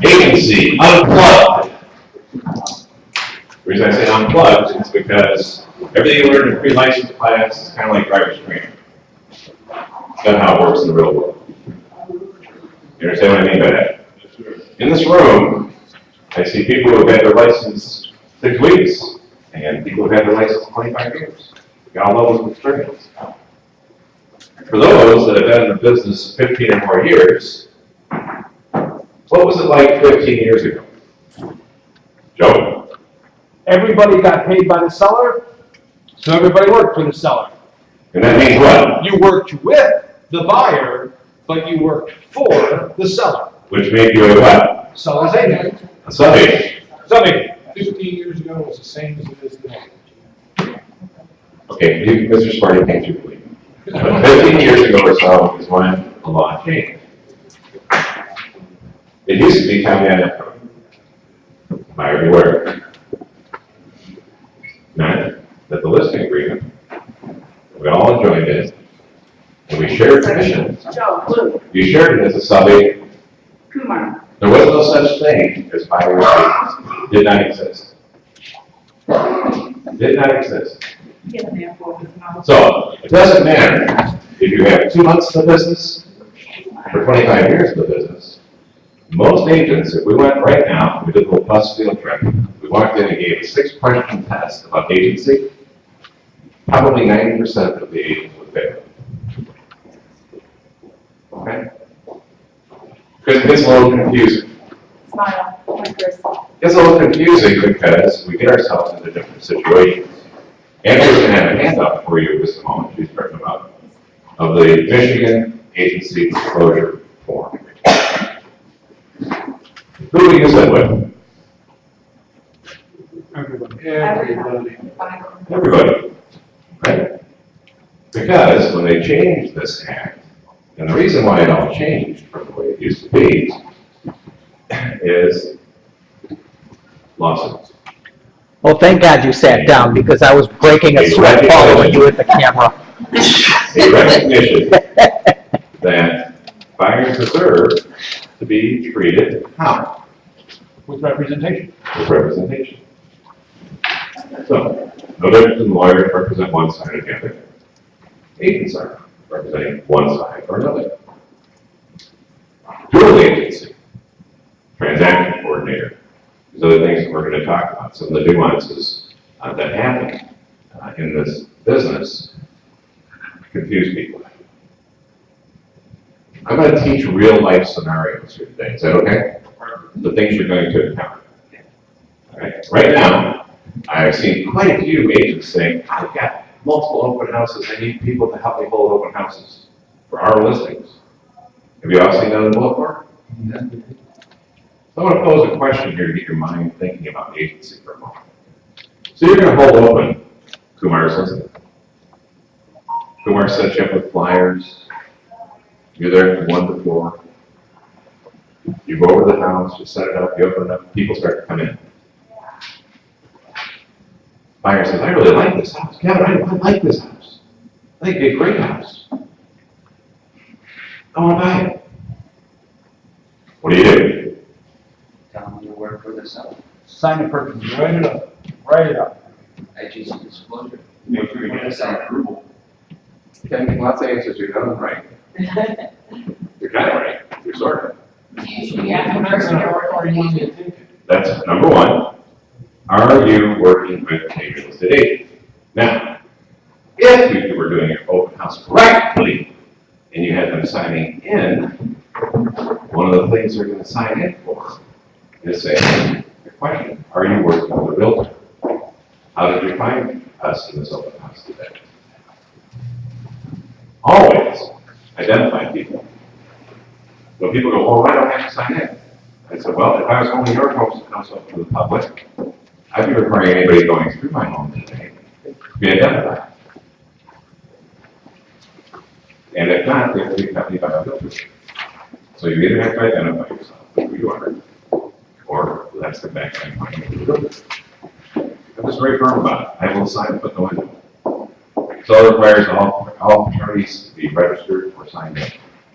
Agency, unplugged. The reason I say unplugged is because everything you learn in pre-license class is kind of like driver's training. That's not how it works in the real world. You understand what I mean by that? In this room, I see people who have had their license 6 weeks, and people who have had their license 25 years. They got all levels of experience. For those that have been in the business 15 or more years, what was it like 15 years ago? Joe? Everybody got paid by the seller, so everybody worked for the seller. And that means what? You worked with the buyer, but you worked for the seller. Which made you a what? Seller's agent. A sub-agent. Something 15 years ago was the same as it is today. Okay, Mr. Sparty thinks you believe. But 15 years ago or so is when the law changed. It used to be caveat buyer beware. Meant that the listing agreement, we all joined in, and we shared commission. Joe, Blue, You shared it as a sub-agent. Kumar. There was no such thing as buyer's agents. Did not exist. Did not exist. So, it doesn't matter if you have 2 months in the business or 25 years in the business. Most agents, if we went right now, we did a little bus field trip, we walked in and gave a 6-question test about agency, probably 90% of the agents would fail. Okay? Because it gets a little confusing. Smile, like this. It's a little confusing because we get ourselves into different situations. Andrew's going to have a handout for you in just a moment, she's talking about, of the Michigan Agency Disclosure Form. Who do we use that with? Everybody. Everybody. Right? Because when they changed this act, and the reason why it all changed from the way it used to be is lawsuits. Well, thank God you sat down because I was breaking a sweat following you at the camera. A recognition that buyers deserve to be treated how? With representation. With representation. So, no different than lawyers represent one side or the other. Agents are representing one side or another. Dual agency, transaction coordinator. These are the things that we're going to talk about, some of the nuances that happen in this business confuse people. I'm going to teach real life scenarios here today. Is that okay? The things you're going to encounter. All right. Right now, I've seen quite a few agents saying, I've got multiple open houses. I need people to help me hold open houses for our listings. Have you all seen that in the bullet board? So I want to pose a question here to get your mind thinking about agency for a moment. So you're going to hold open Kumar's listing. Kumar set you up with flyers. You're there from 1 to 4. You go over the house, you set it up, you open it up, people start to come in. Buyer says, I really like this house. Kevin, I like this house. I think it'd be a great house. I want to buy it. What do you do? Tell them you work for the seller. Sign the purchase, write it up, write it up. Agency disclosure. Make sure you get seller approval. Okay, lots of answers you're done right. You're kind of right. You're sort of. That's number one. Are you working with a real estate agent? Now, if you were doing your open house correctly and you had them signing in, one of the things they're going to sign in for is saying, the question, are you working with a realtor? How did you find us in this open house today? Always identify people. When people go, oh, why don't I have to sign in? I said, well, if I was holding your house open to the public, I'd be requiring anybody going through my home today to be identified. And if not, they have to be accompanied by a filter. So you either have to identify yourself, who you are, or let's come back and find you the filter. I'm just very firm about it. I have a little sign to put in the window. So it requires all parties to be registered or signed in,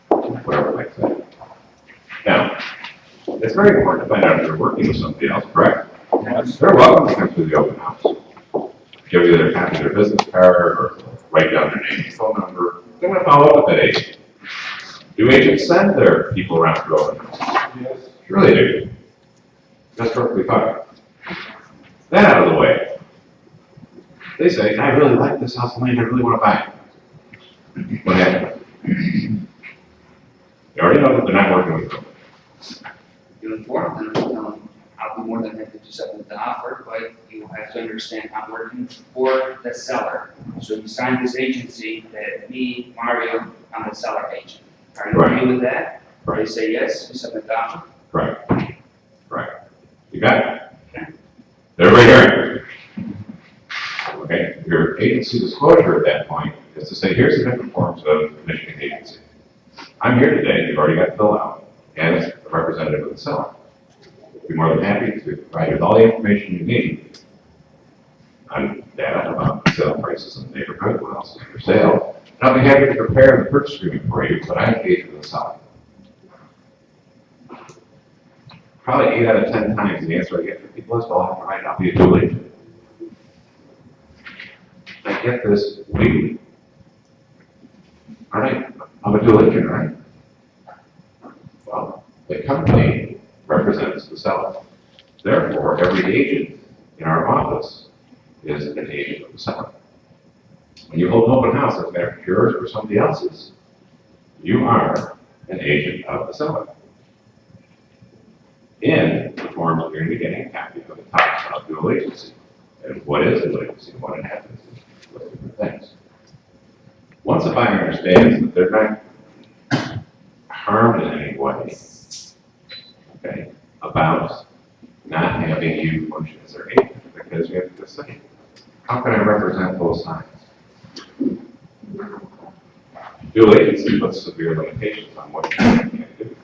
whatever it might say. Now, it's very important to find out if they're working with somebody else, correct? They're welcome to come to the open house. Give you their copy of their business card or write down their name and phone number. They're gonna follow up with that agent. Do agents send their people around to open houses? Yes. Sure they do. That's perfectly fine. That out of the way. They say, I really like this house, and I really want to buy it. What happens? You already know that they're not working with them. You inform them, I'll be more than happy to submit the offer, but you have to understand I'm working for the seller. So you sign this agency that me, Mario, I'm the seller agent. Are you Right. okay with that? Right. They say yes, you submit the offer. Right. Right. You got it. Everybody hearing? Okay, your agency disclosure at that point is to say, here's the different forms of Michigan agency. I'm here today, you've already got to fill out, as a representative of the seller. Be more than happy to provide you with all the information you need on data about sale prices in the neighborhood, what else is for sale. And I'll be happy to prepare the purchase agreement for you, but I engage with the seller. Probably 8 out of 10 times the answer I get from people is, well, I might not be a dual agent. I get this weekly. All right, I'm a dual agent, right? Well, the company represents the seller. Therefore, every agent in our office is an agent of the seller. When you hold an open house, doesn't matter if it's yours or somebody else's, you are an agent of the seller. In the form that you're going to be getting a copy of the talks about dual agency. And what is a dual agency, what it happens, what different things. Once a buyer understands that they're not harmed in any way, okay, about not having you function as their agent, because you have to say, how can I represent both sides? Dual agency puts severe limitations on what you can and can't do.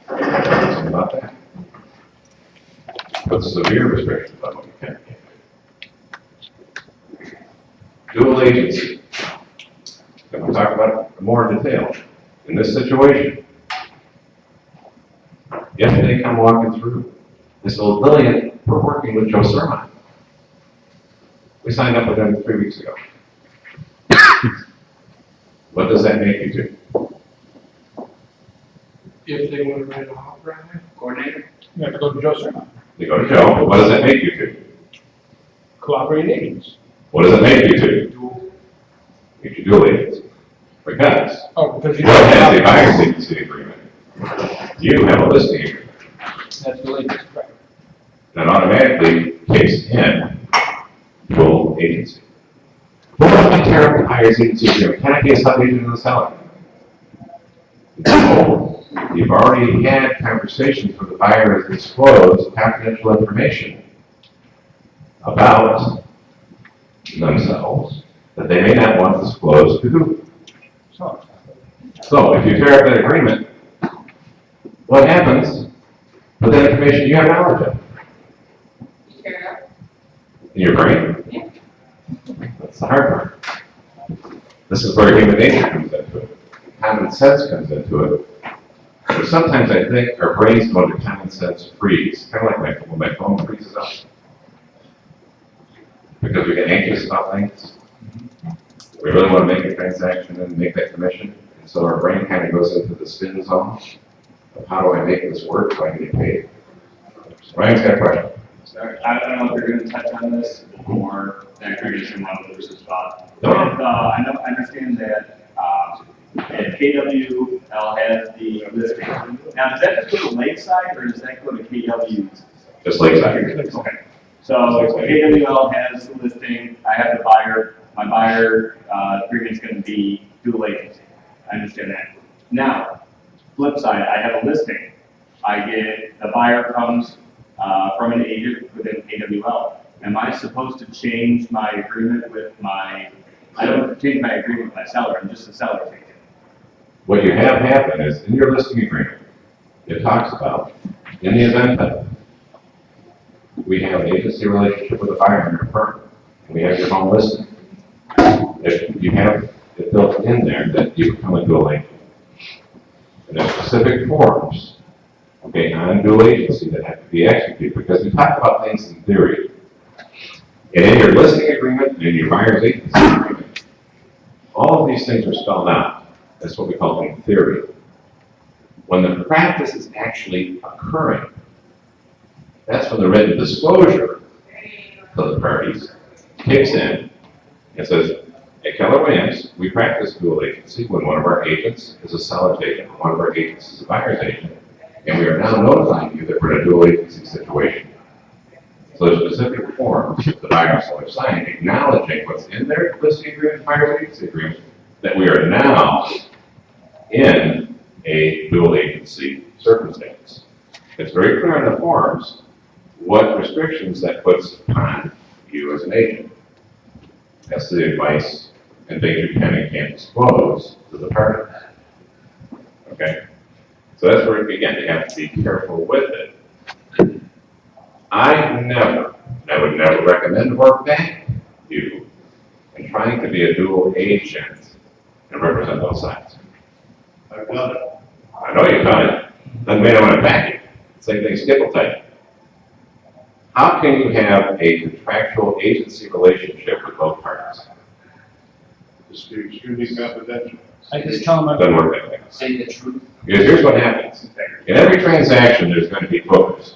Something about that. Puts severe restrictions on what you can and can't do. Dual agency. And we'll talk about it more in detail. In this situation, yesterday come walking through, this old Lillian, we're working with Joe Sermon. We signed up with him 3 weeks ago. What does that make you do? If they want to write an offer on it, Coordinator? you have to go to Joseph. You go to Joe, but what does that make you do? Cooperating agents. What does it make you do? Dual. Make you dual agents. Because Oh, because you. Joe has a buyer's agency agreement. You have a listing agreement. That's the latest, right. That automatically kicks in dual agency. What if I tear up the buyer's agency agreement? Can I be a sub-agent of the seller? No. You've already had conversations where the buyer has disclosed confidential information about themselves that they may not want to disclose to who. So if you tear up that agreement, what happens with that information you have knowledge of? In your brain? Yeah. That's the hard part. This is where human nature comes into it. Common sense comes into it. But sometimes I think our brains go into common sense freeze, kind of like when my phone freezes up. Because we get anxious about things. We really want to make a transaction and make that commission. And so our brain kind of goes into the spin zone of how do I make this work so I can get paid. Ryan's got a question. Sorry, I don't know if you're gonna touch on this or that creation model versus spot. No. I understand that, that KWL has the listing. Now, does that just go to Lakeside or does that go to KW? Just Lakeside. Okay, so KWL has the listing, I have the buyer, my buyer, agreement's gonna be dual agency. I understand that. Now, flip side, I have a listing. The buyer comes, from an agent within KWL. Am I supposed to change my agreement with I don't have to change my agreement with my seller, I'm just a seller agent. What you have happen is in your listing agreement, it talks about in the event that we have an agency relationship with a buyer in your firm, and we have your home listing, if you have it built in there that you become a dual agent. And there's specific forms okay, on dual agency that have to be executed, because we talk about things in theory. And in your listing agreement, and in your buyer's agency agreement, all of these things are spelled out. That's what we call in theory. When the practice is actually occurring, that's when the written disclosure to the parties kicks in and says, at Keller Williams, we practice dual agency when one of our agents is a seller's agent, and one of our agents is a buyer's agent, and we are now notifying you that we're in a dual agency situation. So there's specific forms that the buyer and seller sign acknowledging what's in their listing agreement, buyer's agency agreement, that we are now in a dual agency circumstance. It's very clear in the forms what restrictions that puts upon you as an agent. That's the advice and things you can and can't disclose to the partner. Okay? So that's where, again, you have to be careful with it. I would never recommend or back you in trying to be a dual agent and represent both sides. I've done it. I know you've done it. Doesn't mean I want to back you. Same thing Skip will tell you. How can you have a contractual agency relationship with both parties? Just be extremely confidential. I just tell them, Doesn't work that way. Say the truth. Because here's what happens. In every transaction, there's going to be bookers.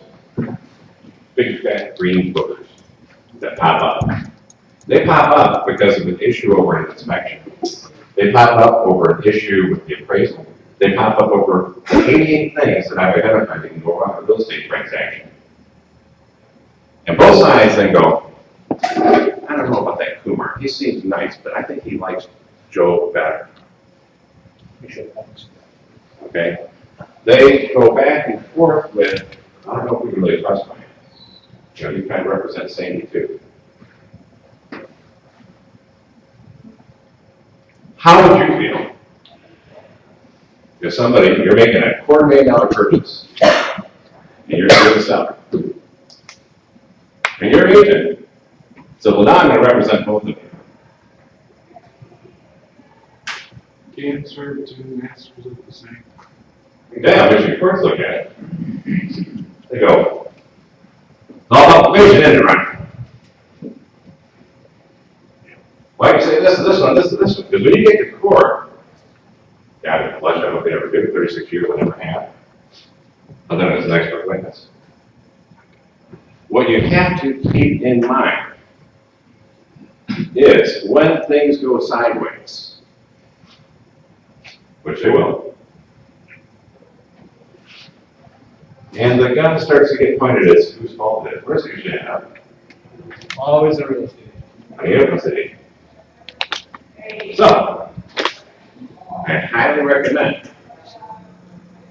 Big fat green bookers that pop up. They pop up because of an issue over an inspection. They pop up over an issue with the appraisal. They pop up over 88 things that I've identified that can go wrong with a real estate transaction. And both sides then go, I don't know about that Kumar. He seems nice, but I think he likes Joe better. Okay? They go back and forth with, I don't know if we can really trust him. You know, you kind of represent Sandy too. How would you feel if somebody, you're making a $250,000 purchase, and you're the seller, and your agent said, well, now I'm going to represent both of you. Can't serve two masters at the same time. Okay, I wish your courts look at it. They go, oh, vision in the right. Why do you say this one, this one? Because when you get to court, God, bless you, I don't know if they ever did, 36 years, I never have. Other than as an expert witness. What you have to keep in mind is when things go sideways, which they will, and the gun starts to get pointed at whose fault it is. Where's it usually at? always a real estate. University. So, I highly recommend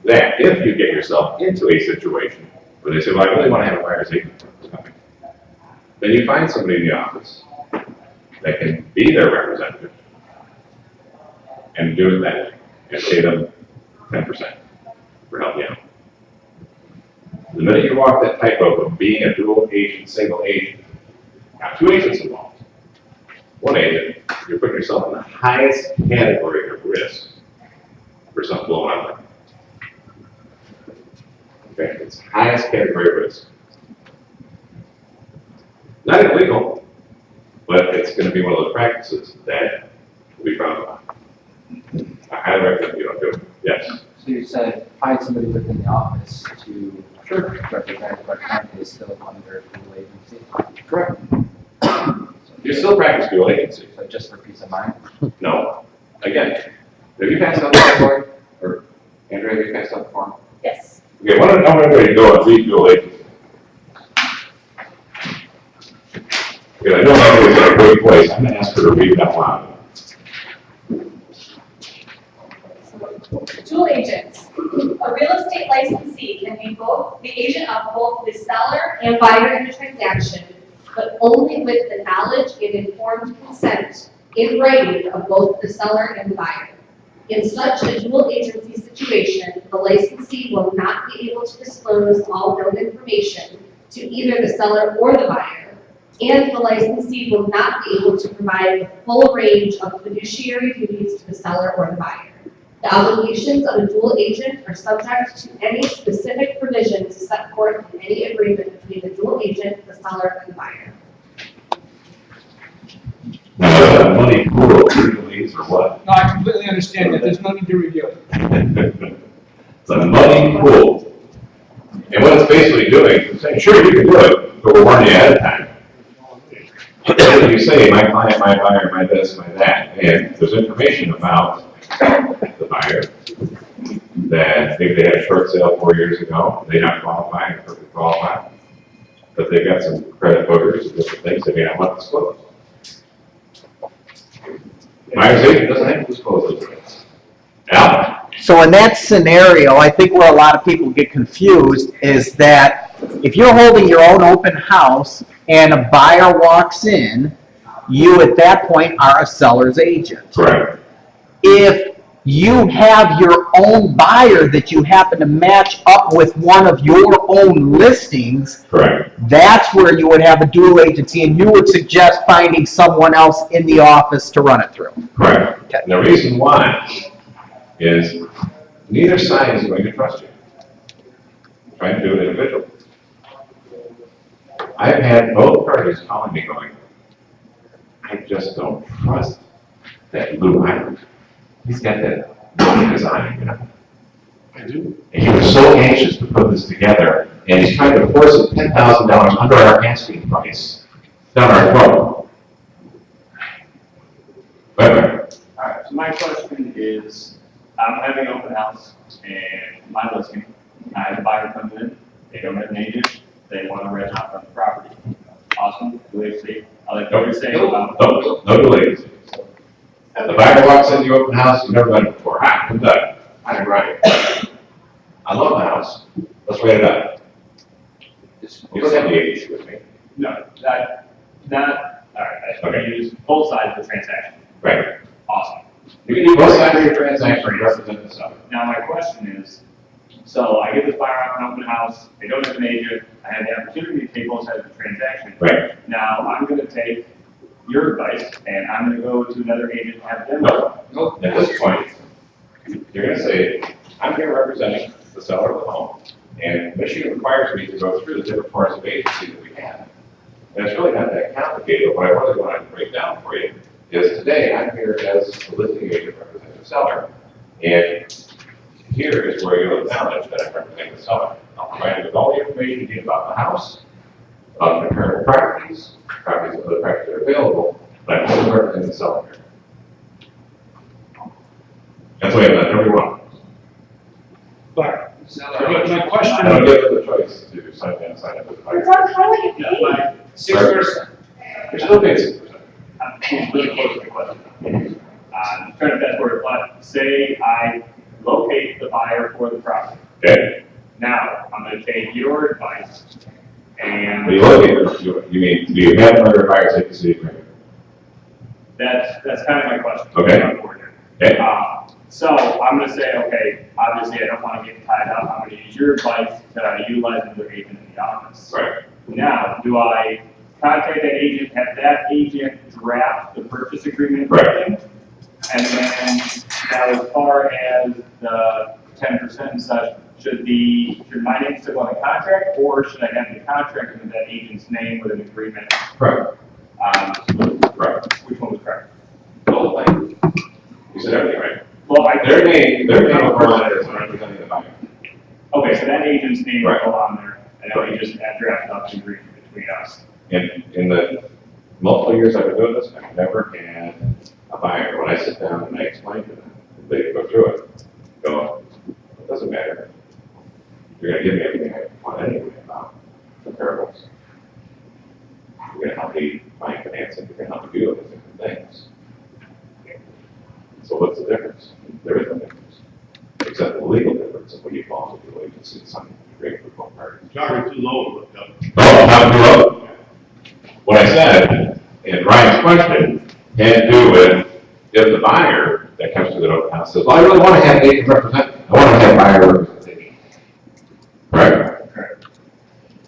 that if you get yourself into a situation where they say, well, I really want to have a buyer's agent, then you find somebody in the office that can be their representative and do it that way and pay them 10% for helping out. The minute you walk that tightrope of being a dual agent, single agent, got two agents involved. One agent, you're putting yourself in the highest category of risk for something blowing up. Okay, it's highest category of risk. Not illegal, but it's going to be one of those practices that will be frowned upon. I highly recommend you don't do it. Yes. So you said find somebody within the office to represent, but aren't they still under dual agency? Correct. You still practice dual agency. So just for peace of mind? No. Again, have you passed out the form? Or Andrea, have you passed out the form? Yes. Okay, why don't everybody go and read dual agency? Because I know everybody's in a great place. I'm going to ask her to read it out loud. Dual agents. A real estate licensee can be both the agent of both the seller and buyer in a transaction, but only with the knowledge and informed consent in writing of both the seller and the buyer. In such a dual agency situation, the licensee will not be able to disclose all known information to either the seller or the buyer, and the licensee will not be able to provide the full range of fiduciary duties to the seller or the buyer. The obligations of a dual agent are subject to any specific provisions set forth in any agreement between the dual agent, the seller, and the buyer. Now, is that money pool of legalese or what? No, I completely understand that, there's no need to review it. It's a money pool. And what it's basically doing, is saying, sure, you can do it, but we're warning you ahead of time. If you say, my client, my buyer, my this, my that, and there's information about the buyer, that maybe they had a short sale 4 years ago, they not qualify, and perfectly qualify, but they've got some credit boogers and different things they may not want to disclose. Buyer's agent doesn't have to disclose those things. Now, So in that scenario, I think where a lot of people get confused is that if you're holding your own open house and a buyer walks in, you at that point are a seller's agent. correct, If you have your own buyer that you happen to match up with one of your own listings, correct. that's where you would have a dual agency, and you would suggest finding someone else in the office to run it through. Correct. Okay. And the reason why is neither side is going to trust you. Trying to do it individually. I've had both parties calling me going, I just don't trust that Lou Island. He's got that building design, you know. I do. And he was so anxious to put this together, and he's trying to force it $10,000 under our asking price down our throat. Wait a minute. Alright, so my question is, I'm having an open house and my listing, I have a buyer comes in, they don't have an agent, they want to rent out from the property. Awesome, do they see? I'll let you say about. No delays. The buyer walks into your open house, you've never been before. Hi, I'm Doug. I'm Ryan. I love the house. Let's rate it up. You don't have any issue with me. No, not, alright, I Okay. use both sides of the transaction. Right. Awesome. You can do both sides of your transaction and represent the seller. Now, my question is, so I get this buyer out an open house, they don't have an agent, I have the opportunity to take both sides of the transaction. Right. Now, I'm gonna take your advice, and I'm gonna go to another agent and have them. No. At this point, you're gonna say, I'm here representing the seller of the home, and Michigan requires me to go through the different forms of agency that we have. And it's really not that complicated. What I really want to break down for you is today, I'm here as the listing agent representing the seller. And here is where you'll acknowledge that I'm representing the seller. I'll provide you with all the information you need about the house, about the comparable properties, properties of other properties that are available, but I'm only representing the seller here. That's the way I've done every one. But, my I question, don't give them the choice to sign down, sign up with the buyer. How do you Yeah, pay? my, 6%. There's no basis for that. I'm getting really close to the question. I'm trying to fast forward, but say I locate the buyer for the property. Okay? Now, I'm gonna take your advice and. When you look at this, you mean, do you have under a buyer's agency agreement? That's kind of my question. Okay. Okay? So I'm gonna say, okay, obviously I don't wanna get tied up, I'm gonna use your advice to utilize another agent in the office. Right. Now, do I contact that agent, have that agent draft the purchase agreement? Right. And then, now as far as the 10% and such, should my name still on the contract, or should I have the contract under that agent's name with an agreement? Right. Right. Which one was correct? The whole thing. You said everything right. Well, Their name on it is representing the buyer. Okay, so that agent's name will Right. go on there, and then we just have drafted up the agreement between us. In the multiple years I've been doing this, I've never had a buyer, when I sit down and I explain to them, they go through it, go, it doesn't matter. You're gonna give me everything I want anyway about comparables. You're gonna help me find financing, you're gonna help me do other different things. So what's the difference? There is no difference, except the legal difference of what you call a dual agency, something great for both parties. Sorry, too low, but, Oh, not too low. What I said in Ryan's question had to do with if the buyer that comes to the open house says, well, I really want to have agent represent, I want to have buyer representation. Right? Correct.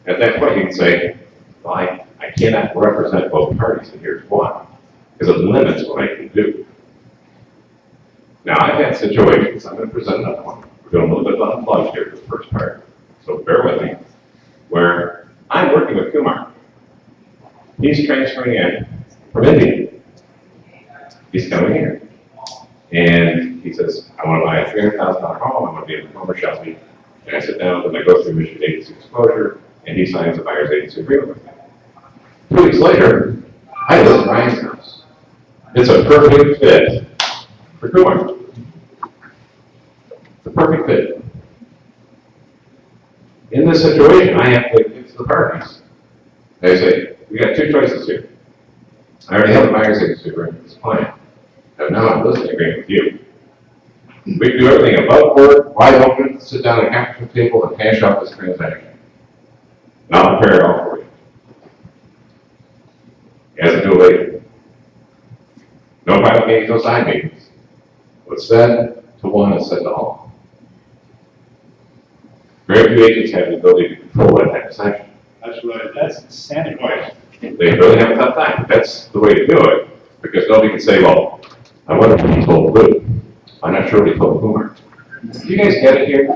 At that point, you can say, well, I cannot represent both parties, and here's why. Because it limits what I can do. Now, I've had situations, I'm gonna present another one, we're doing a little bit of unplugged here for the first part, so bear with me, where I'm working with Kumar. He's transferring in from India. He's coming here. And he says, I wanna buy a $300,000 home, I wanna be in the Homer Shelby. And I sit down, and I go through Michigan Agency Disclosure, and he signs a buyer's agency agreement with me. 2 weeks later, I list Ryan's house. It's a perfect fit for Kumar. It's a perfect fit. In this situation, I have to get to the parties. They say, we got 2 choices here. I already have a buyer's agency agreement with this client. And now I'm listing agreement with you. We can do everything above board, wide open, sit down at a conference table and hash out this transaction. And I'll prepare it all for you. As a new lady. No private meetings, no side meetings. What's said to one is said to all. Very few agents have the ability to control that type of session. That's right. That's insanity. They really have a tough time. That's the way to do it, because nobody can say, well, I wonder what he told Luke. I'm not sure what he told Boomer. Do you guys get it here?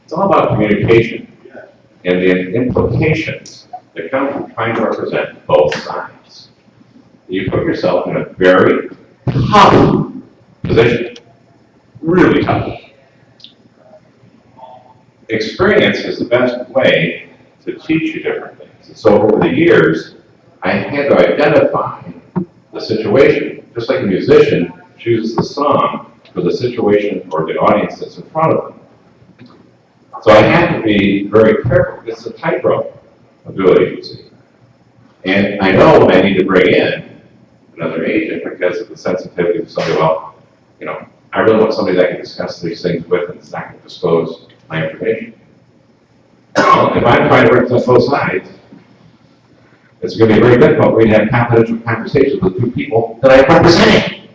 It's all about communication and the implications that come from trying to represent both sides. You put yourself in a very tough position. Really tough. Experience is the best way to teach you different things. And so over the years, I had to identify the situation, just like a musician chooses the song for the situation or the audience that's in front of them. So I had to be very careful. It's a tightrope ability, you see. And I know when I need to bring in another agent because of the sensitivity of somebody, well, you know, I really want somebody that I can discuss these things with and is not going to disclose my information. Well, if I'm trying to represent both sides, it's going to be very difficult for me to have confidential conversations with 2 people that I'm representing.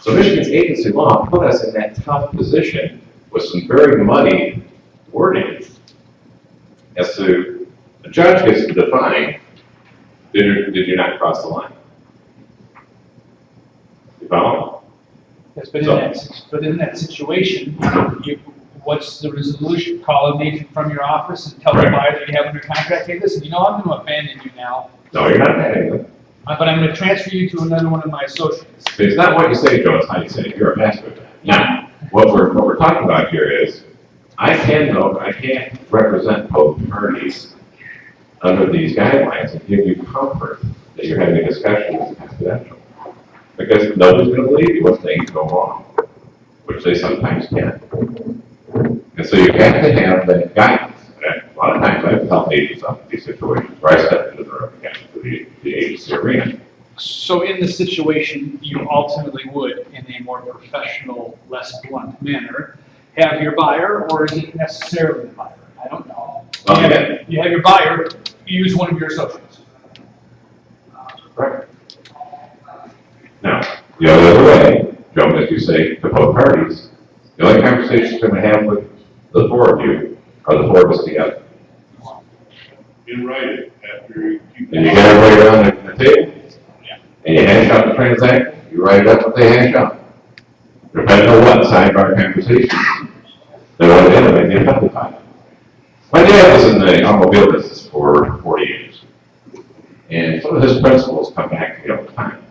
So Michigan's agency law put us in that tough position with some very muddy wording as to the judge gets to define, did you not cross the line? You follow? Yes, but in that situation, what's the resolution? Call an agent from your office and tell the Right. buyer that you have under contract, hey, listen, you know, I'm gonna abandon you now, No, you're not adding them. but I'm gonna transfer you to another one of my associates. It's not what you say, Joe, it's how you say it. You're a master of that. Now, what we're talking about here is, I can't represent both parties under these guidelines and give you comfort that you're having a discussion that's confidential. Because nobody's gonna believe you when things go wrong, which they sometimes can. And so you have to have that guidance. And a lot of times I've helped agents out in these situations where I step into the agency arena. So in the situation, you ultimately would, in a more professional, less blunt manner, have your buyer, or is it necessarily the buyer? I don't know. Okay. You have your buyer, you use one of your associates. Right. Now, the other way, Joe, as you say, to both parties, the only conversations you're going to have with the 4 of you are the 4 of us together. In writing, after you. And you get everybody around the table, and you hash out the transaction, you write it up what they hash out. Depending on what sidebar conversations they want to innovate, they have to find. My dad was in the automobile business for 40 years. And some of his principles come back to me all the time.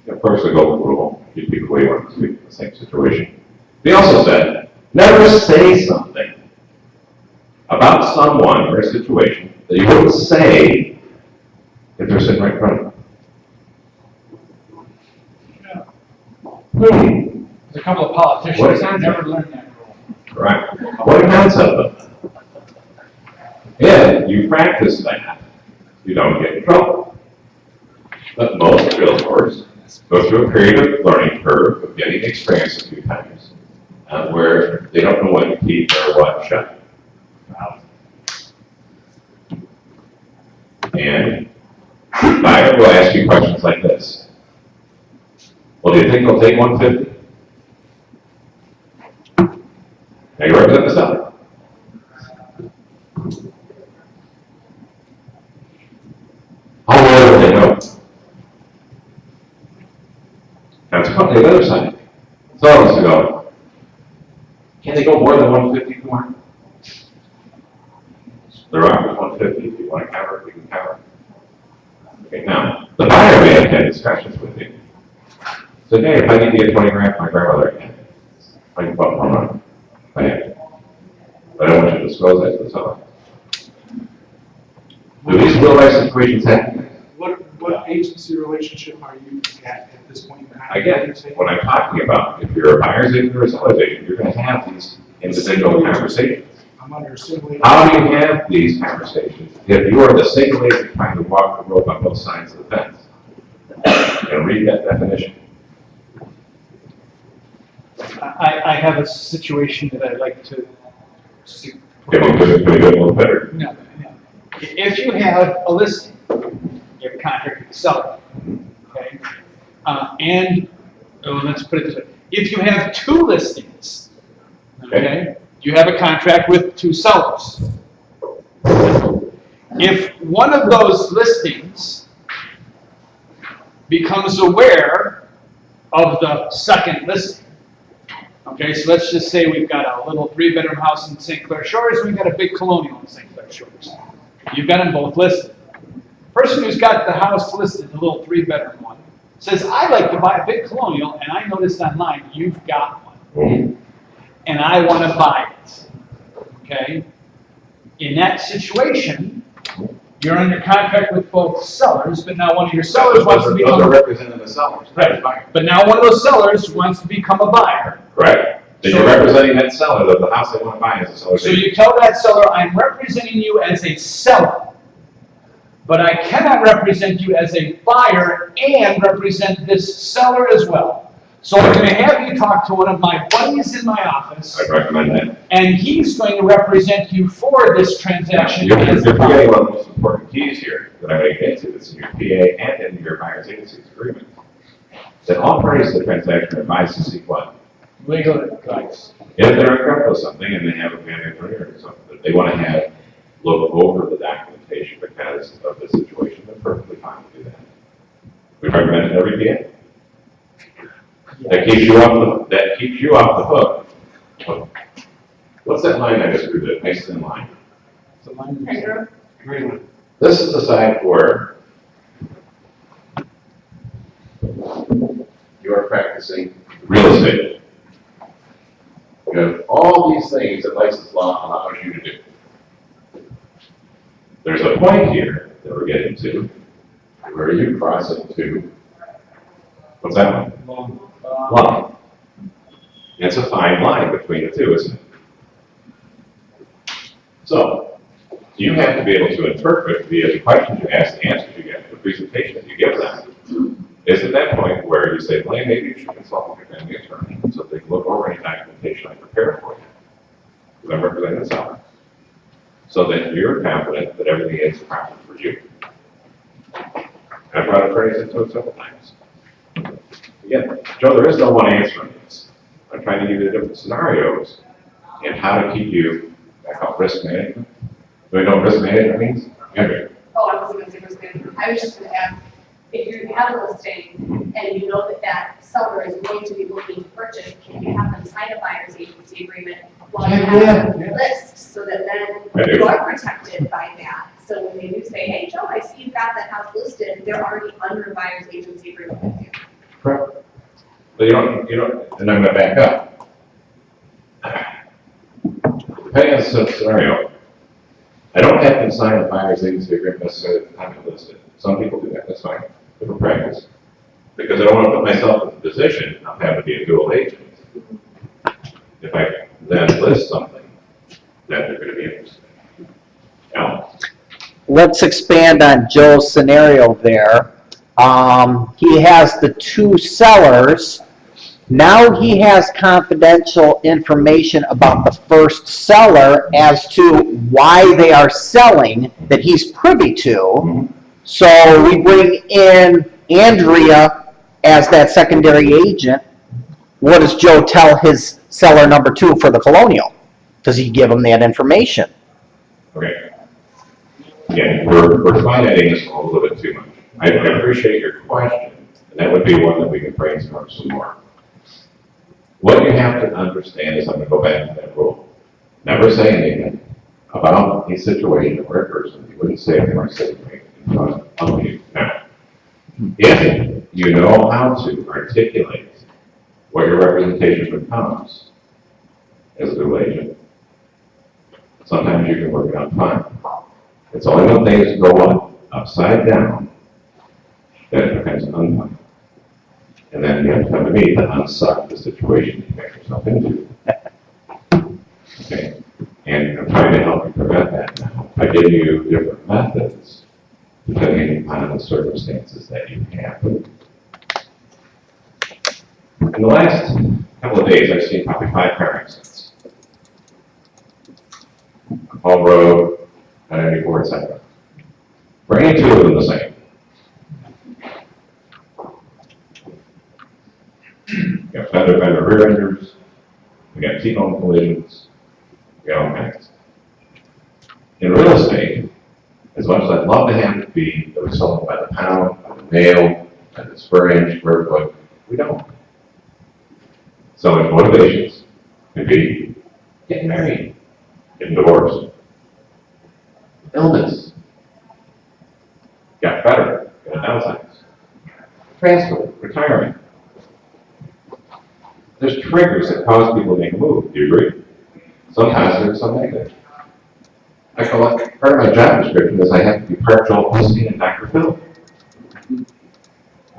Of course, the golden rule, keep people away from the same situation. He also said, never say something about someone or a situation that you wouldn't say if they're sitting right in front of you. There's a couple of politicians What is that that? never learned that rule. Right. What a concept. If you practice that, you don't get in trouble. But most realtors go through a period of learning curve of getting experience a few times, where they don't know what to keep or what shut. And buyer will ask you questions like this. Well, do you think they'll take 150? Now you represent the seller. How well do they know? Okay, the other side. Someone wants to go, can they go more than 150, Kumar? There are 150, if you want to cover it, we can cover it. Okay, now, the buyer may have had discussions with you. So, hey, if I need to get 20 grand from my grandmother again, I can bump more money. I have. But I don't want you to disclose that to the seller. Do these real life situations happen? What agency relationship are you at this point in time? Again, what I'm talking about, if you're a buyer's agent or a seller's agent, you're gonna have these individual conversations. I'm under a single. How do you have these conversations if you are the single agent trying to walk the rope on both sides of the fence? And read that definition. I have a situation that I'd like to see. Can we do it a little better? No. If you have a listing, you have a contract with the seller, okay? Let's put it this way, if you have two listings, okay, you have a contract with two sellers. If one of those listings becomes aware of the second listing, okay, so let's just say we've got a little 3-bedroom house in St. Clair Shores, and we've got a big colonial in St. Clair Shores. You've got them both listed. Person who's got the house listed, the little 3-bedroom one, says, I'd like to buy a big colonial, and I noticed online you've got one. And I want to buy it. Okay? In that situation, you're under contract with both sellers, but now one of your sellers wants to Those become are representing the sellers. Right. But now one of those sellers wants to become a buyer. Right. Then you're representing that seller, that the house they want to buy is a seller's So agent. you tell that seller, I'm representing you as a seller, but I cannot represent you as a buyer and represent this seller as well. So I'm going to have you talk to one of my buddies in my office, I recommend that. and he's going to represent you for this transaction. You're as the forgetting buyer. one of the most important keys here that I'm going to get to, that's in your PA and in your buyer's agency's agreement. That all parties to the transaction are advised to seek what? Legal advice. If they're uncomfortable with something and they have a family attorney or something that they want to have look over the documentation because of the situation, they're perfectly fine to do that. We recommend it every PA. That keeps you off the hook. What's that line I just drew, that nice thin line? So mine Hey, is- girl. This is the side where you are practicing real estate. You have all these things that license law allows you to do. There's a point here that we're getting to where you cross into, what's that one? Line. It's a fine line between the two, isn't it? So, you have to be able to interpret the questions you ask, the answers you get, the presentation that you give them. Is at that point where you say, well, maybe you should consult with your family attorney so they can look over any documentation I prepare for you. Because I'm representing the seller. So that you're confident that everything is proper for you. I've brought attorneys into it several times. Again, Joe, there is no one answer on this. I'm trying to give you the different scenarios and how to keep you, I call it risk management. Do you know what risk management means? Andrea? Oh, I wasn't gonna say risk management. I was just gonna ask, if you have a listing and you know that that seller is going to be looking to purchase, can you have them sign a buyer's agency agreement while you have them list, so that I then do. you are protected by that? So when they do say, hey, Joe, I see you've got that house listed, they're already under a buyer's agency agreement with you. Correct. But you don't, and I'm gonna back up. Depending on the scenario, I don't have to sign a buyer's agency agreement necessarily at the time I list it. Some people do that, that's fine, different practice. Because I don't wanna put myself in the position of having to be a dual agent. If I then list something, then they're gonna be interested. Now, Let's expand on Joe's scenario there. He has the two sellers. Now he has confidential information about the first seller as to why they are selling that he's privy to. So we bring in Andrea as that secondary agent. What does Joe tell his seller number 2 for the colonial? Does he give him that information? okay. Again, we're finitting this a little bit too much. I appreciate your question, and that would be one that we can brainstorm some more. What you have to understand is, I'm gonna go back to that rule. Never say anything about a situation or a person you wouldn't say if they were sitting right in front of you. Now, if you know how to articulate what your representation becomes as a dual agent, sometimes you can work it out fine. It's only when things go upside down that it becomes unfun. And then you have to come to me to unsuck the situation you make yourself into. Okay? And I'm trying to help you prevent that now by giving you different methods depending upon the circumstances that you have. In the last couple of days, I've seen probably 5 car accidents. Hall Road, 94, etc. For any two of them the same. We got fender rear enders, we got T-bone collisions, we got all kinds. In real estate, as much as I'd love to have it be that we sell it by the pound, by the nail, by the square inch, square foot, we don't. Selling motivations could be getting married, getting divorced, illness, got better, got downsides, transfer, retiring. There's triggers that cause people to make a move. Do you agree? Some positive, some negative. I call it, part of my job description is I have to be part Joel Osteen and Dr. Phil.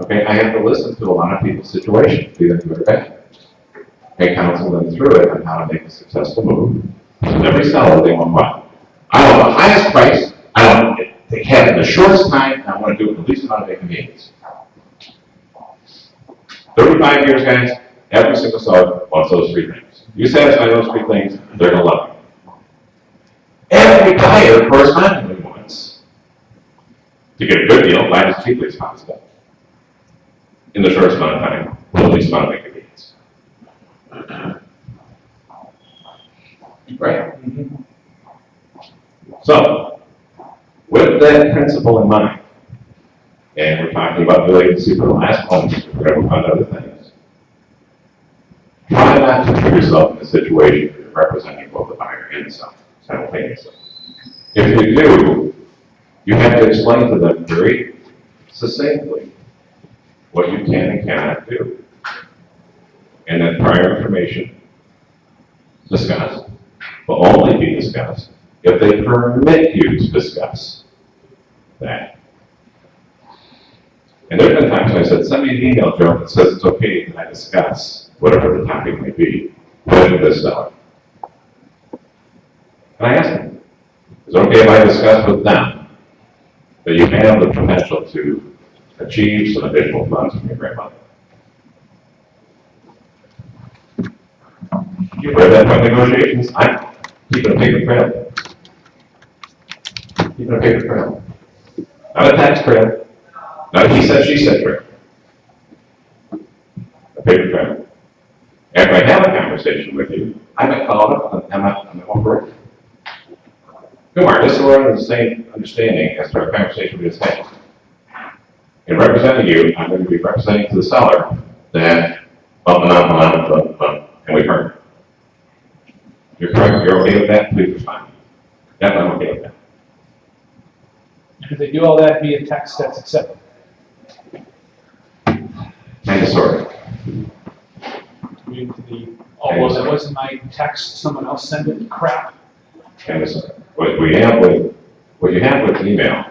Okay, I have to listen to a lot of people's situations, be them good or bad, and counsel them through it on how to make a successful move. So every seller, they want what? I want the highest price, I want it to have it in the shortest time, and I want to do it with the least amount of inconvenience. 35 years, guys, every single seller wants those 3 things. You satisfy those 3 things, they're going to love you. Every buyer correspondingly wants to get a good deal, buy it as cheaply as possible, in the shortest amount of time, with the least amount of inconvenience. Right? So, with that principle in mind, and we're talking about the agency for the last moment, we're going to move on to other things. Try not to put yourself in a situation where you're representing both the buyer and the seller simultaneously. If you do, you have to explain to them very succinctly what you can and cannot do. And then prior information discussed will only be discussed if they permit you to discuss that. And there have been times when I said, send me an email, Joe, that says it's okay that I discuss whatever the topic may be with this seller. And I asked them, is it okay if I discuss with them that you have the potential to achieve some additional funds from your grandmother? You've read that from negotiations. I'm keeping a paper trail. Keeping a paper trail. Not a tax trail. Not a he said, she said trail. A paper trail. After I have a conversation with you, I might follow up on the home break. Kumar, this is where we're on the same understanding as to our conversation we just had. In representing you, I'm going to be representing to the seller that and we've heard. You're correct, you're okay with that, please respond. Yep, I'm okay with that. If they do all that via text, that's acceptable. Kind of, sort of. It wasn't my text, someone else sent it, crap. Kind of, sort of. What you have with email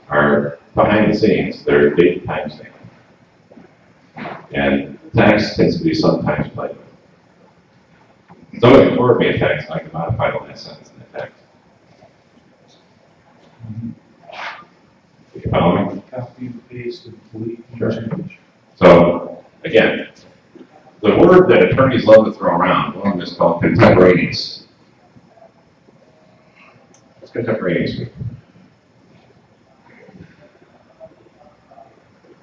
are behind the scenes, they're date timestamp. And text tends to be sometimes played with. Somebody can forward me a text, I can modify the last sentence in the text. You follow me? Copy, paste, and delete, and Sure. change. So, again, the word that attorneys love to throw around, one of them is called contemporaneous. What's contemporaneous mean?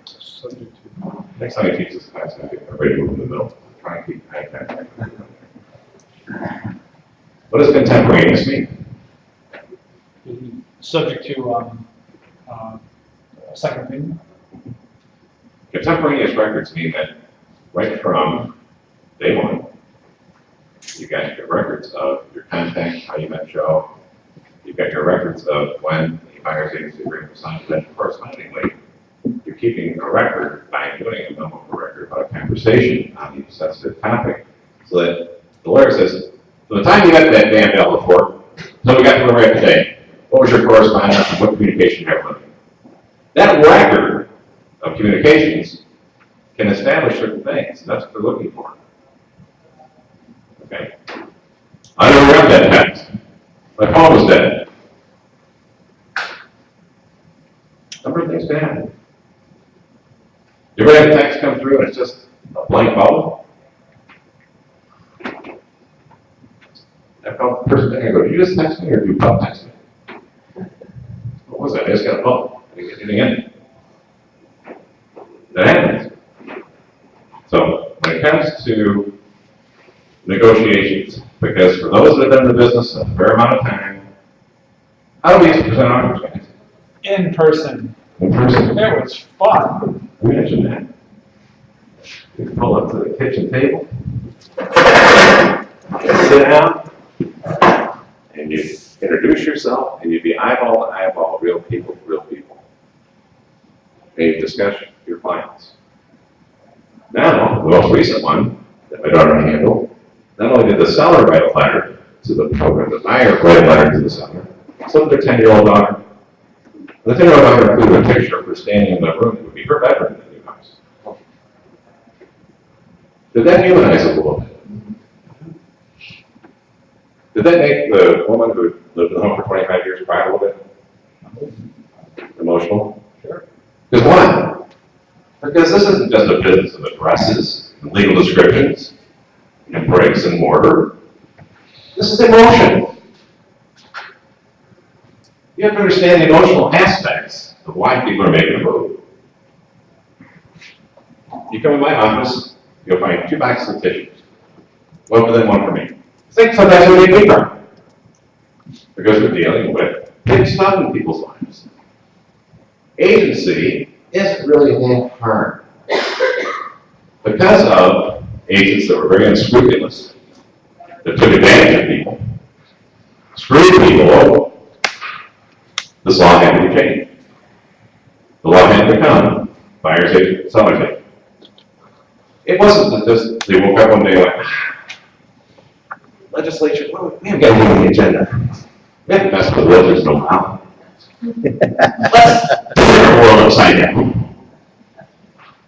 Subject to. Next time I teach this class, I'm going to get everybody to move in the middle. Try and keep eye contact. What does contemporaneous mean? Subject to, second opinion. Contemporaneous records mean that right from day one. You got your records of your contact, how you met Joe. You've got your records of when the buyer's agency agreement was signed, then correspondingly, you're keeping a record by doing a memo of a record about a conversation on the sensitive topic. So that the lawyer says, from the time you got that damn bill before, until we got to the right today, what was your correspondence and what communication you had with them? That record of communications can establish certain things, and that's what they're looking for. Okay? I never read that text. My phone was dead. Number of things can happen. You ever have a text come through and it's just a blank bubble? I called the person, I go, did you just text me or did you pop text me? What was that? I just got a bubble. I didn't get anything in it. That happens. So when it comes to negotiations, because for those that have been in the business a fair amount of time, how do we present offers, guys? In person. In person. It was fun. We mentioned that. You can pull up to the kitchen table, sit down, and you introduce yourself, and you'd be eyeball to eyeball, real people, real people. And you discuss your clients. Now, the most recent one that my daughter handled, not only did the seller write a letter to the buyer write a letter to the seller, so did their 10-year-old daughter. The 10-year-old daughter included a picture of her standing in the room that would be her bedroom in the new house. Did that humanize it a little bit? Did that make the woman who lived in the home for 25 years cry a little bit? Emotional? Sure. Because why? Because this isn't just a business of addresses and legal descriptions and bricks and mortar. This is emotion. You have to understand the emotional aspects of why people are making a move. You come in my office, you'll find 2 boxes of tissues. One for them, one for me. I think sometimes we need paper. Because we're dealing with big stuff in people's lives. Agency isn't really that hard. Because of agents that were very unscrupulous, that took advantage of people, screwed people over, this law had to be changed. The law had to become buyer's agent, seller's agent. It wasn't that just they woke up one day and went, legislature, well, we haven't got anything on the agenda. We haven't messed with realtors in a while. Let's turn our world upside down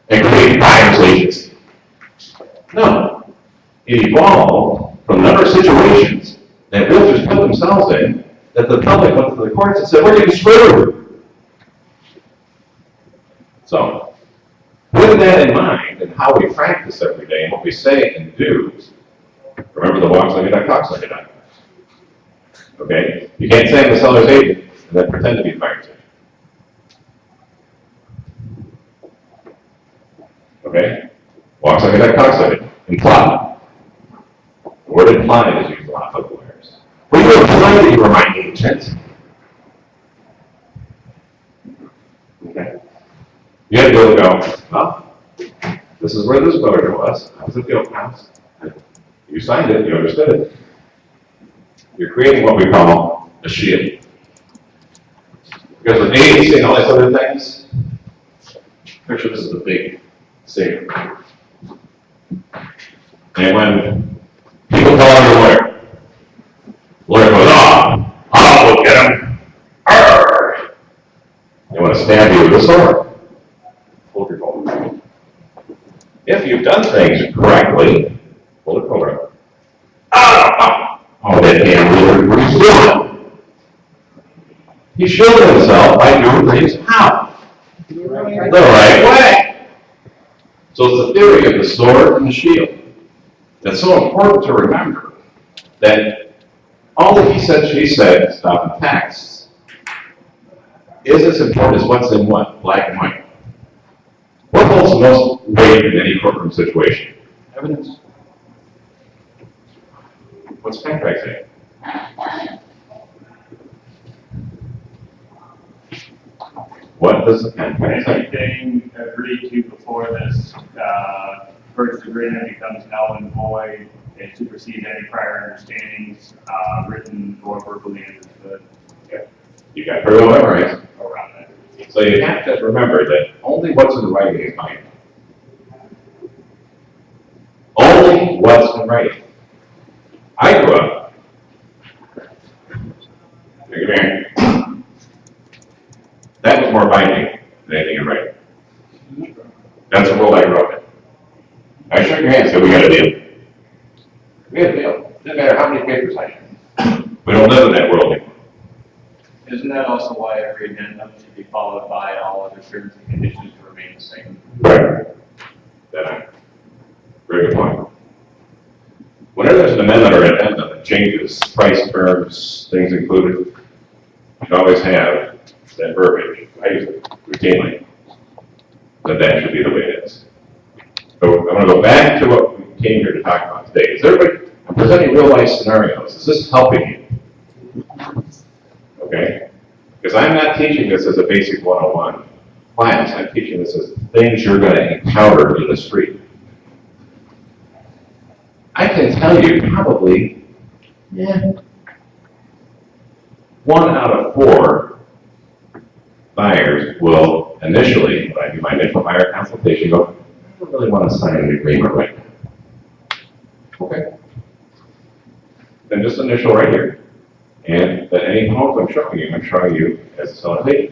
and create buyer's agents. No. It evolved from a number of situations that realtors put themselves in that the public went to the courts and said, we're getting screwed. So, with that in mind and how we practice every day and what we say and do, remember the walks like a duck, talks like a duck. Okay? You can't say I'm the seller's agent and then pretend to be the buyer's agent. Okay? Walks like a duck, talks like a duck. Imply. The word implied is used a lot by lawyers. Well, you implied that you were my agent. Okay? You have to go, well, this is where this lawyer was. I was at the open house. You signed it, you understood it. You're creating what we call a shield. Because with agency and all these other things, picture this is a big saber. And when people call on the lawyer goes, oh, I'll go get him. Arr! They want to stab you with a sword. Hold your phone. If you've done things correctly, hold it forward. Oh, that damn lawyer, what he's doing? He shielded himself by doing things how? The right way. So it's the theory of the sword and the shield. That's so important to remember that all the he said, she said stuff in texts is as important as what's in what, black and white. What holds the most weight in any courtroom situation? Evidence. What's contract say? What does the contract say? Anything agreed to before this purchase agreement becomes null and void, it supersedes any prior understandings, written or verbally understood You got pretty well memorized. around that. So you have to remember that only what's in writing is binding. Only what's in writing. I grew up. Look at me. That was more binding than anything in writing. That's the world I grew up in. I shook your hand and said, we got a deal. We had a deal. Doesn't matter how many papers I had. We don't live in that world anymore. Isn't that also why every addendum should be followed by all other terms and conditions to remain the same? Right. Very good point. Whenever there's an amendment or addendum that changes price, terms, things included, you should always have that verbiage. I use it routinely. That should be the way it is. So I'm going to go back to what we came here to talk about today. Is everybody, I'm presenting real life scenarios. Is this helping you? Okay? Because I'm not teaching this as a basic 101 class. I'm teaching this as things you're going to encounter in the street. I can tell you probably, 1 out of 4 buyers will initially, when I do my initial buyer consultation, go, I don't really want to sign an agreement right now. Okay. Then just initial right here. And that any homes I'm showing you as a seller, hey,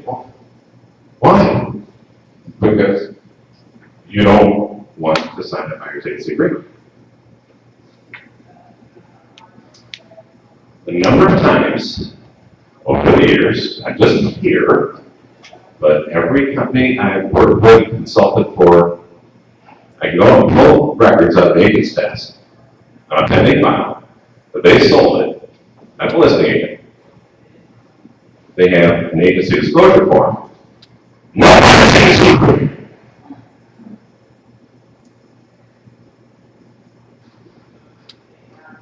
why? Because you don't want to sign a buyer's agency agreement. The number of times over the years, not just here, but every company I've worked with, consulted for, I go and pull records out of the agent's desk on a pending file, but they sold it, not the listing agent. They have an agency disclosure form. No agency agreement.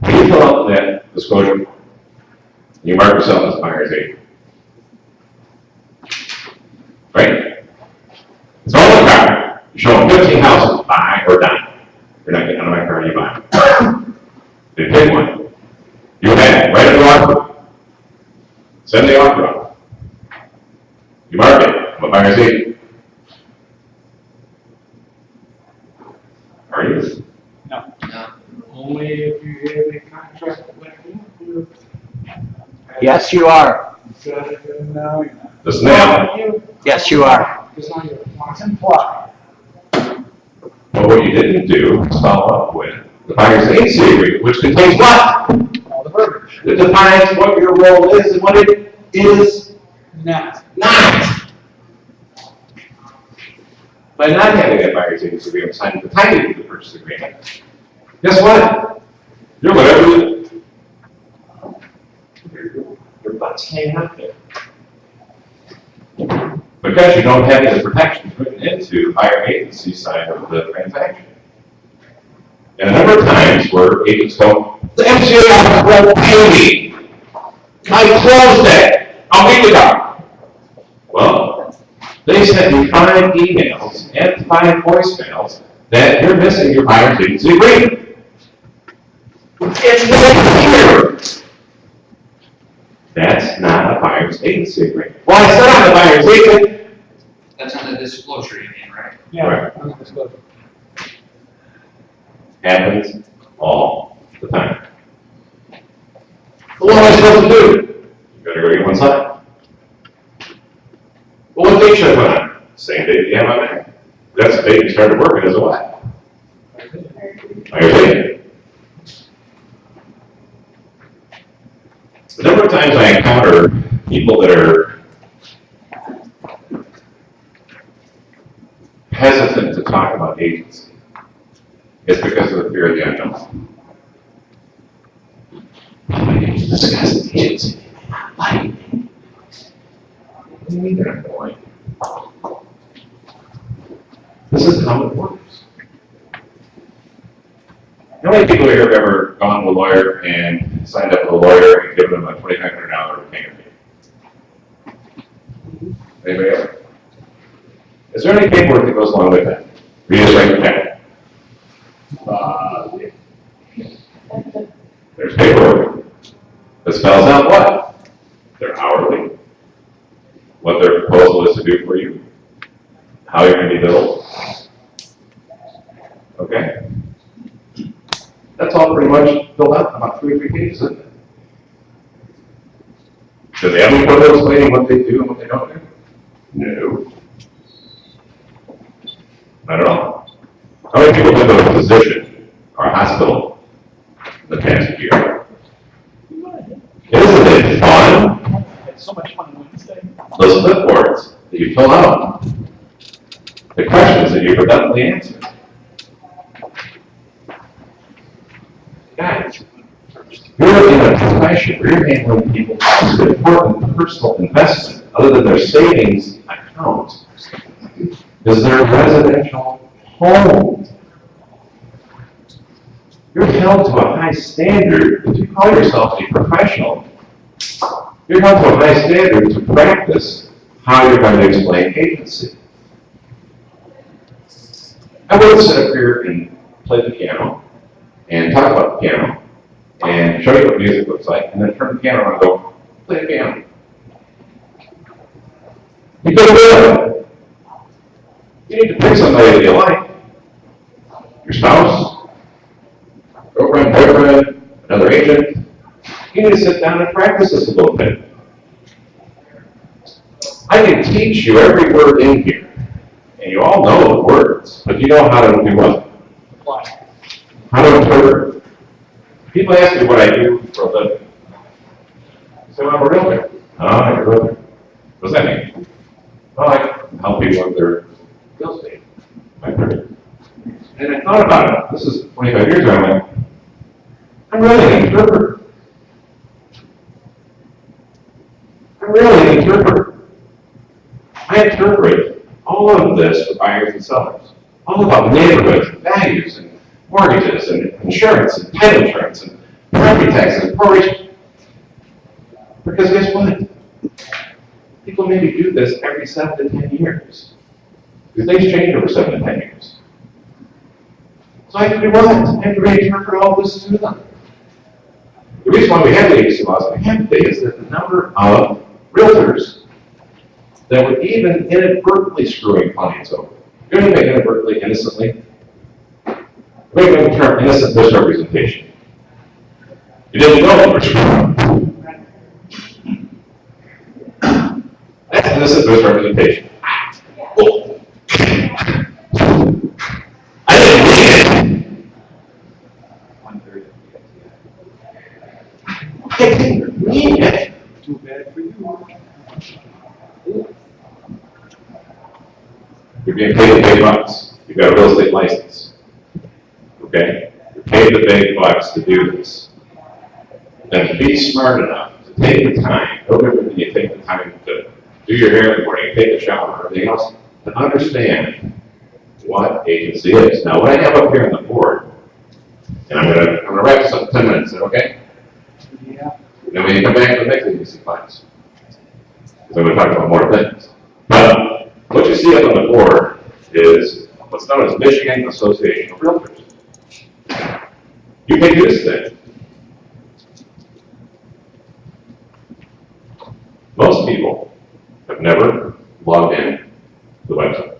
You fill out that disclosure form. You mark yourself as a buyer's agent. Right? It's all in the car. You show them 15 houses, buy or die. You're not getting out of my car, you buy them. They pick one. You have it, write the offer. Send the offer out. You mark it, I'm a buyer's agent. Are you? No. Only if you have a contract like you. Yes, you are. No, you're not. Listen now. Yes, you are. Because now you're locked and fly. But what you didn't do is follow up with the buyer's agency agreement, which contains what? All the verbiage. It defines what your role is and what it is Now, not. By not having that buyer's agency agreement signed at the time you do the purchase agreement, guess what? You're whatever your butt's hanging out there. Because you don't have any protections written into buyer agency side of the transaction. And a number of times where agents go, the MCA won't pay me. I closed it a week ago. Well, they sent you 5 emails and 5 voicemails that you're missing your buyer's agency agreement. It's right here. That's not a buyer's agency agreement. Well, I said I'm a buyer's agent. That's on the disclosure you mean, right? yeah. Right. I'm gonna go. Happens all the time. Well, what am I supposed to do? You better go get one side. Well, what date should I put on? Same date you have on there. That's the date you started working as a what? Buyer's agent. The number of times I encounter people that are hesitant to talk about agency is because of the fear of the unknown. I need to discuss the agency. Why? What do you mean they're not going? This is how it works. How many people here have ever gone to a lawyer and signed up with a lawyer and given them a $2,500 retainer fee? Anybody else? Is there any paperwork that goes along with that? We just write it down. that spells out what? Their hourly, what their proposal is to do for you, how you're gonna be billed. Okay? That's all pretty much filled out, about 3 or 4 pages, isn't it? Do they have any trouble explaining what they do and what they don't do? No. Not at all. How many people have been to a physician or a hospital in the past year? Isn't it fun? It's so much fun Wednesday. Those clipboards that you fill out, the questions that you redundantly answer. Guys, you're in a profession where you're handling people's important personal investment, other than their savings account, is their residential home. You're held to a high standard if you call yourself a professional. You're held to a high standard to practice how you're going to explain agency. I wouldn't sit up here and play the piano and talk about the piano and show you what music looks like and then turn the piano on and go, play the piano. You couldn't do it. You need to pick somebody that you like. Your spouse, girlfriend, boyfriend, another agent. You need to sit down and practice this a little bit. I can teach you every word in here, and you all know the words, but you know how to do what? Apply. How to interpret. People ask me what I do for a living. So I'm a realtor. Oh, I'm a realtor. What does that mean? Well, I help people with their real estate. And I thought about it. This is 25 years ago. I'm like, I'm really an interpreter. I'm really an interpreter. I interpret all of this for buyers and sellers. All about neighborhoods and values and mortgages and insurance and pet insurance and property taxes and proration. Because guess what? People maybe do this every 7 to 10 years. Because things change over 7 to 10 years. So I have to do what? I have to reinterpret all this to them. The reason why we have the agency laws we have today is that the number of realtors that would even inadvertently screwing clients over. You're going to make inadvertently, innocently. We're going to term innocent misrepresentation. You didn't know you were screwing. That's innocent misrepresentation. Oh. I didn't read it. 1/3 I didn't read it. Too bad for you. You're being paid the big bucks. You've got a real estate license. Okay? You're paid the big bucks to do this. Then be smart enough to take the time, no different than you take the time to do your hair in the morning, take a shower, and everything else, to understand what agency is. Now, what I have up here on the board, and I'm gonna wrap this up in 10 minutes, is that okay? Yeah. Then we can come back to the next agency class. So I'm gonna talk about more things. But what you see up on the board is what's known as Michigan Association of Realtors. You can use this. Most people have never logged in to the website.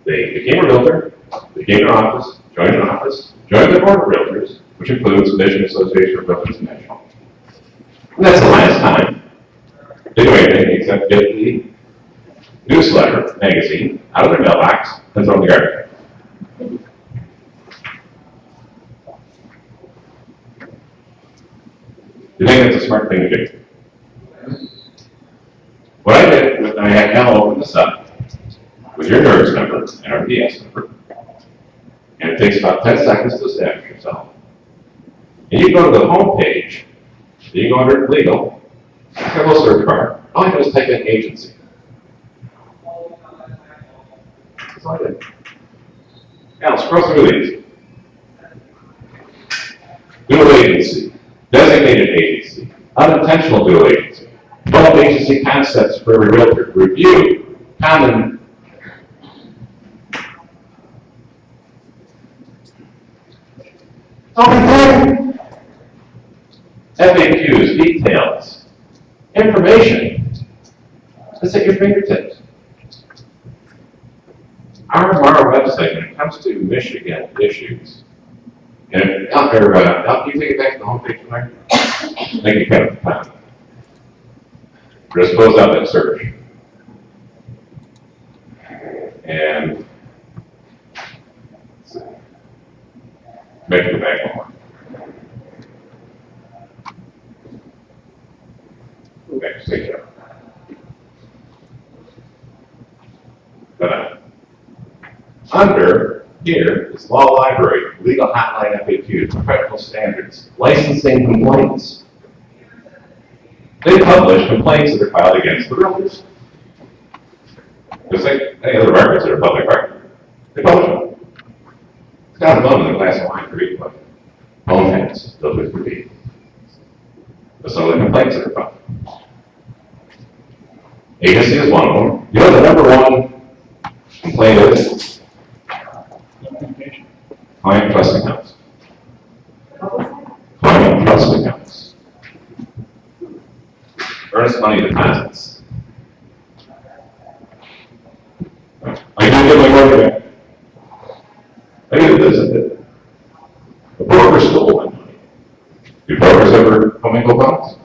They became a realtor, they came to an office, joined the board of realtors, which includes Michigan Association of Realtors National. And that's the last time they do anything except get the newsletter, magazine, out of their mailbox and throw it in the garbage. Do you think that's a smart thing to do? What I did was I had Al open this up with your NERDS number and our PS number. And it takes about 10 seconds to establish yourself. And you go to the home page, you go under legal, got a little search bar. All you do is type in agency. That's all I did. Now, scroll through these. Dual agency, designated agency, unintentional dual agency, 12 agency concepts for every realtor, review, common. All right there. FAQs, details, information. It's at your fingertips. Our website, when it comes to Michigan issues, and out there, Al, can you take it back to the homepage from there? Thank you, Kevin. Just close out that search. And maybe go back one more. Okay, just take care. But under here is Law Library, Legal Hotline FAQs, Professional Standards, Licensing Complaints. They publish complaints that are filed against the realtors. Just like any other records that are public record. They publish them. It's kind of fun in the class of wine to read what home has, those would be. But some of the complaints that are filed. Agency is one of them. You know the number one complaint is? Client trust accounts. Client trust accounts. Earnest money deposits. I can get my money back. I get this. The broker stole my money. Do brokers ever commingle funds?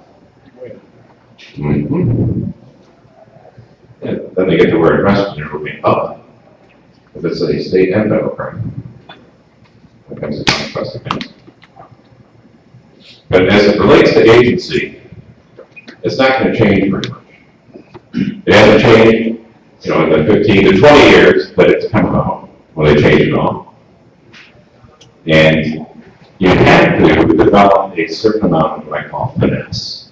Mm-hmm. Yeah, then they get to where investors are being public. If it's a state and federal crime. When it comes to client trust accounts. But as it relates to agency, it's not going to change very much. It hasn't changed, in the 15 to 20 years that it's come out when they changed it all. And you have to develop a certain amount of what I call finesse.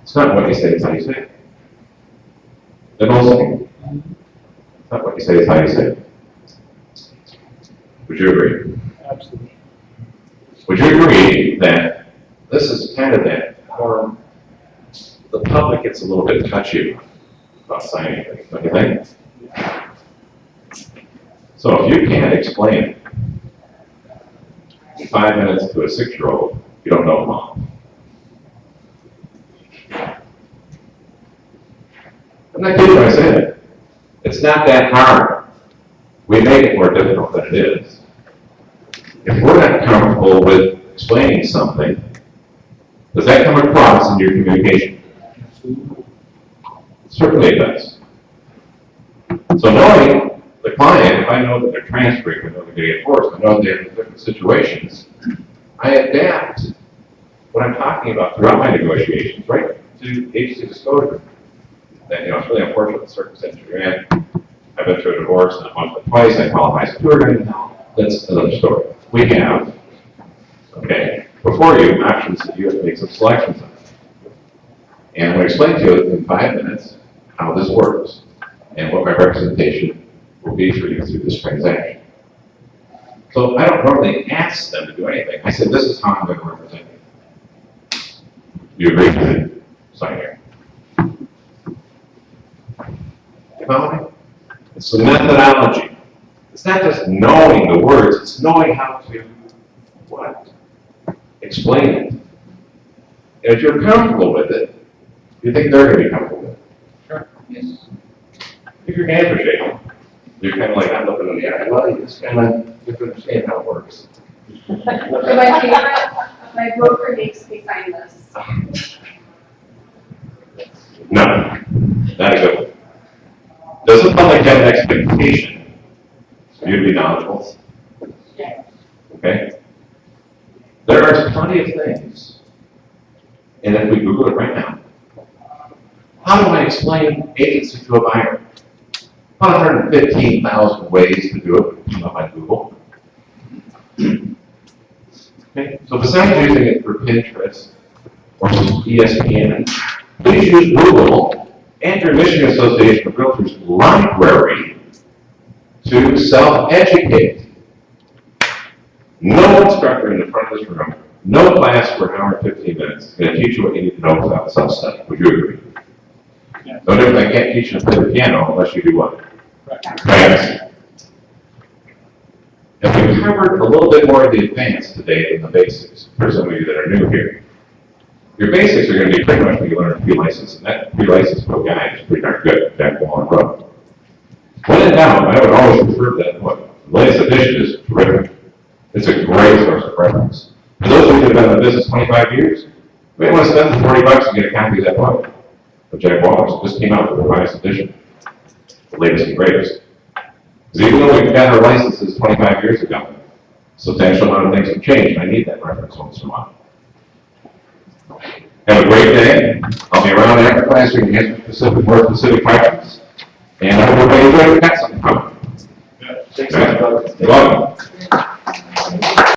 It's not what you say, it's how you say it. The whole thing. It's not what you say, it's how you say it. Would you agree? Absolutely. Would you agree that this is kind of that form, the public gets a little bit touchy about signing things, don't you think? So if you can't explain it in 5 minutes to a 6-year-old, you don't know mom. I'm not kidding when I say that. It's not that hard. We make it more difficult than it is. If we're not comfortable with explaining something, does that come across in your communication? Certainly it does. So knowing the client, if I know that they're transferring, I know they're getting enforced, I know they're in different situations, I adapt what I'm talking about throughout my negotiations, right, to agency disclosure. That, it's really unfortunate the circumstances you're in. I've been through a divorce, not once but twice. I qualify as a tour guide now. That's another story. We have, before you, options that you have to make some selections on. And I'm going to explain to you in 5 minutes how this works and what my representation will be for you through this transaction. So I don't normally ask them to do anything. I said, this is how I'm going to represent you. You agree with it? Sign here. You follow me? It's the methodology. It's not just knowing the words, it's knowing how to, explain it. And if you're comfortable with it, you think they're going to be comfortable with it. Sure. Yes. If your hands are shaking, you're kind of like, I'm looking in the eye. Well, you just kind of, you can understand how it works. My favorite, my broker makes me sign this. No, not a good one. Does the public have an expectation for you to be knowledgeable? Okay? There are plenty of things, and if we Google it right now, how do I explain agency to a buyer? 115,000 ways to do it on Google. Okay, so besides using it for Pinterest or some ESPN, please use Google and your Michigan Association of Realtors library to self-educate. No instructor in the front of this room, no class for an hour and 15 minutes is going to teach you what you need to know without self-study. Would you agree? Yeah. No different, I can't teach you to play the piano unless you do what? Practice. And we've covered a little bit more of the advanced today than the basics, for some of you that are new here. Your basics are gonna be pretty much when you learn a pre-license, and that pre-license pro guide is pretty darn good, back on road. When in doubt, I would always refer to that book. The latest edition is terrific. It's a great source of reference. For those of you that have been in the business 25 years, we want to spend the $40 to get a copy of that book. But Jack Walters just came out with the revised edition, the latest and greatest. Because even though we've got our licenses 25 years ago, substantial amount of things have changed, and I need that reference once in a while. Have a great day. I'll be around after class, we can answer more specific questions. And I hope everybody enjoyed the something from it. Yeah. Okay? You're welcome.